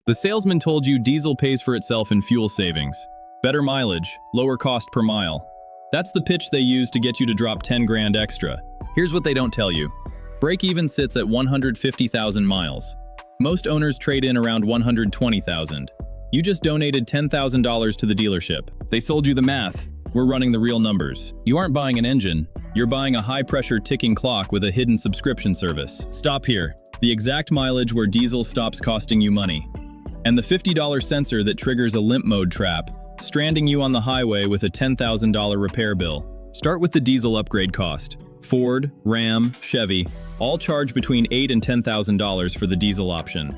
The salesman told you diesel pays for itself in fuel savings. Better mileage, lower cost per mile. That's the pitch they use to get you to drop 10 grand extra. Here's what they don't tell you. Break-even sits at 150,000 miles. Most owners trade in around 120,000. You just donated $10,000 to the dealership. They sold you the math. We're running the real numbers. You aren't buying an engine. You're buying a high-pressure ticking clock with a hidden subscription service. Stop here. The exact mileage where diesel stops costing you money. And the $50 sensor that triggers a limp mode trap, stranding you on the highway with a $10,000 repair bill. Start with the diesel upgrade cost. Ford, Ram, Chevy, all charge between $8,000 and $10,000 for the diesel option.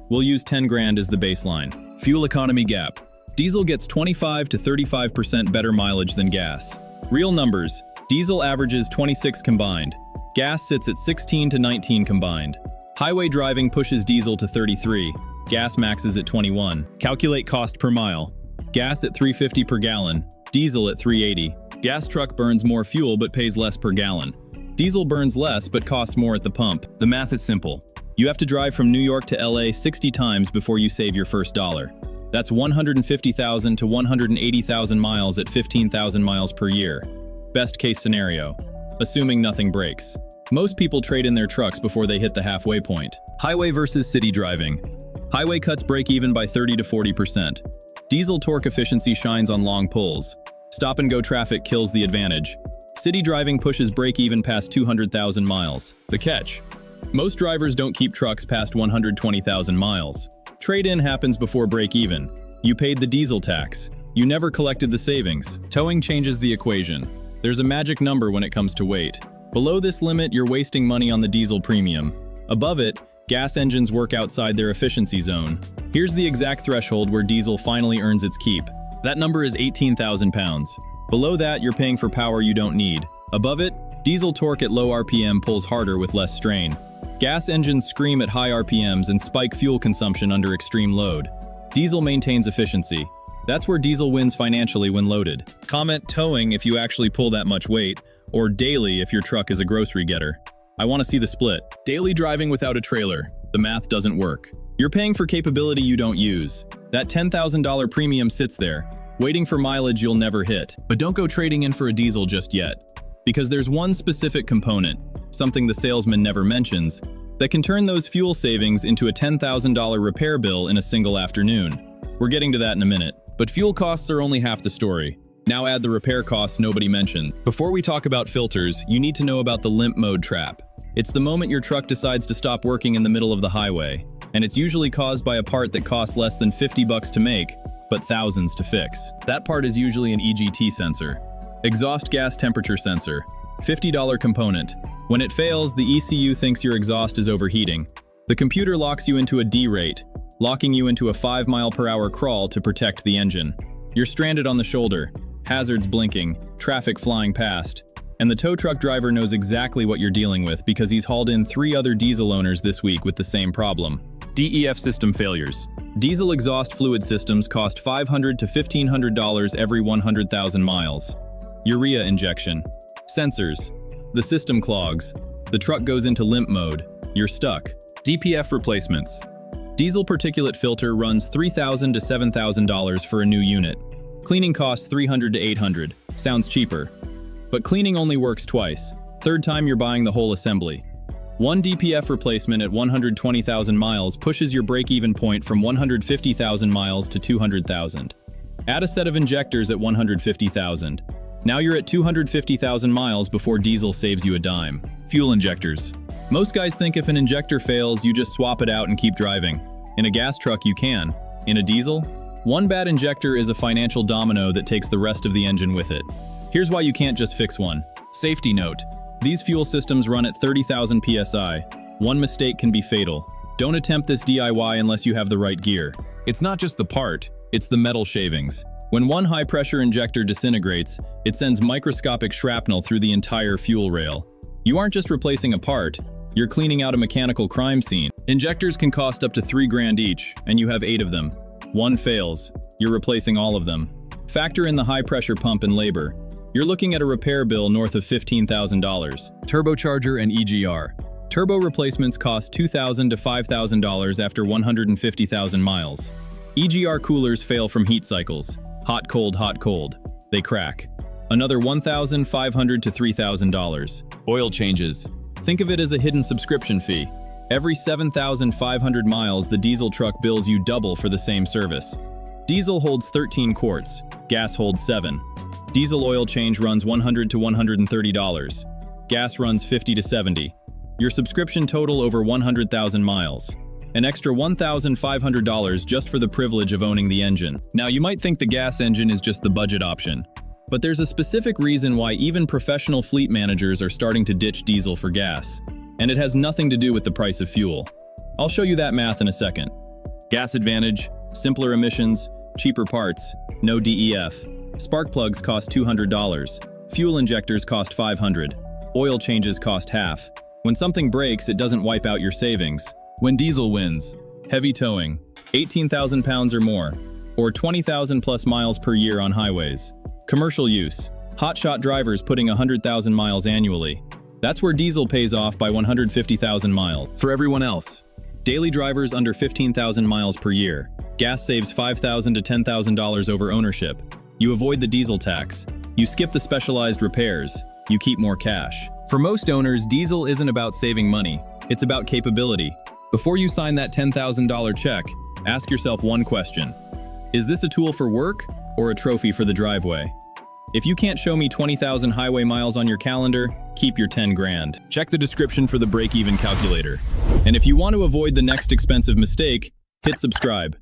We'll use 10 grand as the baseline. Fuel economy gap. Diesel gets 25 to 35% better mileage than gas. Real numbers. Diesel averages 26 combined. Gas sits at 16 to 19 combined. Highway driving pushes diesel to 33. Gas maxes at 21. Calculate cost per mile. Gas at $3.50 per gallon. Diesel at $3.80. Gas truck burns more fuel but pays less per gallon. Diesel burns less but costs more at the pump. The math is simple. You have to drive from New York to LA 60 times before you save your first dollar. That's 150,000 to 180,000 miles at 15,000 miles per year. Best case scenario, assuming nothing breaks. Most people trade in their trucks before they hit the halfway point. Highway versus city driving. Highway cuts break even by 30 to 40%. Diesel torque efficiency shines on long pulls. Stop-and-go traffic kills the advantage. City driving pushes break even past 200,000 miles. The catch. Most drivers don't keep trucks past 120,000 miles. Trade-in happens before break-even. You paid the diesel tax. You never collected the savings. Towing changes the equation. There's a magic number when it comes to weight. Below this limit, you're wasting money on the diesel premium. Above it, gas engines work outside their efficiency zone. Here's the exact threshold where diesel finally earns its keep. That number is 18,000 pounds. Below that, you're paying for power you don't need. Above it, diesel torque at low RPM pulls harder with less strain. Gas engines scream at high RPMs and spike fuel consumption under extreme load. Diesel maintains efficiency. That's where diesel wins financially when loaded. Comment towing if you actually pull that much weight, or daily if your truck is a grocery getter. I want to see the split. Daily driving without a trailer. The math doesn't work. You're paying for capability you don't use. That $10,000 premium sits there, waiting for mileage you'll never hit. But don't go trading in for a diesel just yet. Because there's one specific component, something the salesman never mentions, that can turn those fuel savings into a $10,000 repair bill in a single afternoon. We're getting to that in a minute. But fuel costs are only half the story. Now add the repair costs nobody mentioned. Before we talk about filters, you need to know about the limp mode trap. It's the moment your truck decides to stop working in the middle of the highway. And it's usually caused by a part that costs less than $50 to make, but thousands to fix. That part is usually an EGT sensor. Exhaust gas temperature sensor. $50 component. When it fails, the ECU thinks your exhaust is overheating. The computer locks you into a D rate, locking you into a 5 mph crawl to protect the engine. You're stranded on the shoulder, hazards blinking, traffic flying past. And the tow truck driver knows exactly what you're dealing with because he's hauled in 3 other diesel owners this week with the same problem. DEF system failures. Diesel exhaust fluid systems cost $500 to $1,500 every 100,000 miles. Urea injection. Sensors. The system clogs. The truck goes into limp mode. You're stuck. DPF replacements. Diesel particulate filter runs $3,000 to $7,000 for a new unit. Cleaning costs $300 to $800. Sounds cheaper. But cleaning only works twice. Third time you're buying the whole assembly. One DPF replacement at 120,000 miles pushes your break-even point from 150,000 miles to 200,000. Add a set of injectors at 150,000. Now you're at 250,000 miles before diesel saves you a dime. Fuel injectors. Most guys think if an injector fails, you just swap it out and keep driving. In a gas truck, you can. In a diesel, one bad injector is a financial domino that takes the rest of the engine with it. Here's why you can't just fix one. Safety note. These fuel systems run at 30,000 psi. One mistake can be fatal. Don't attempt this DIY unless you have the right gear. It's not just the part, it's the metal shavings. When one high-pressure injector disintegrates, it sends microscopic shrapnel through the entire fuel rail. You aren't just replacing a part, you're cleaning out a mechanical crime scene. Injectors can cost up to $3 grand each, and you have 8 of them. One fails, you're replacing all of them. Factor in the high-pressure pump and labor. You're looking at a repair bill north of $15,000. Turbocharger and EGR. Turbo replacements cost $2,000 to $5,000 after 150,000 miles. EGR coolers fail from heat cycles. Hot, cold. They crack. Another $1,500 to $3,000. Oil changes. Think of it as a hidden subscription fee. Every 7,500 miles, the diesel truck bills you double for the same service. Diesel holds 13 quarts. Gas holds 7. Diesel oil change runs $100 to $130. Gas runs $50 to $70. Your subscription total over 100,000 miles. An extra $1,500 just for the privilege of owning the engine. Now, you might think the gas engine is just the budget option, but there's a specific reason why even professional fleet managers are starting to ditch diesel for gas, and it has nothing to do with the price of fuel. I'll show you that math in a second. Gas advantage, simpler emissions, cheaper parts, no DEF. Spark plugs cost $200. Fuel injectors cost $500. Oil changes cost half. When something breaks, it doesn't wipe out your savings. When diesel wins, heavy towing, 18,000 pounds or more, or 20,000 plus miles per year on highways. Commercial use, hotshot drivers putting 100,000 miles annually. That's where diesel pays off by 150,000 miles. For everyone else, daily drivers under 15,000 miles per year. Gas saves $5,000 to $10,000 over ownership. You avoid the diesel tax. You skip the specialized repairs. You keep more cash. For most owners, diesel isn't about saving money. It's about capability. Before you sign that $10,000 check, ask yourself one question. Is this a tool for work or a trophy for the driveway? If you can't show me 20,000 highway miles on your calendar, keep your 10 grand. Check the description for the break-even calculator. And if you want to avoid the next expensive mistake, hit subscribe.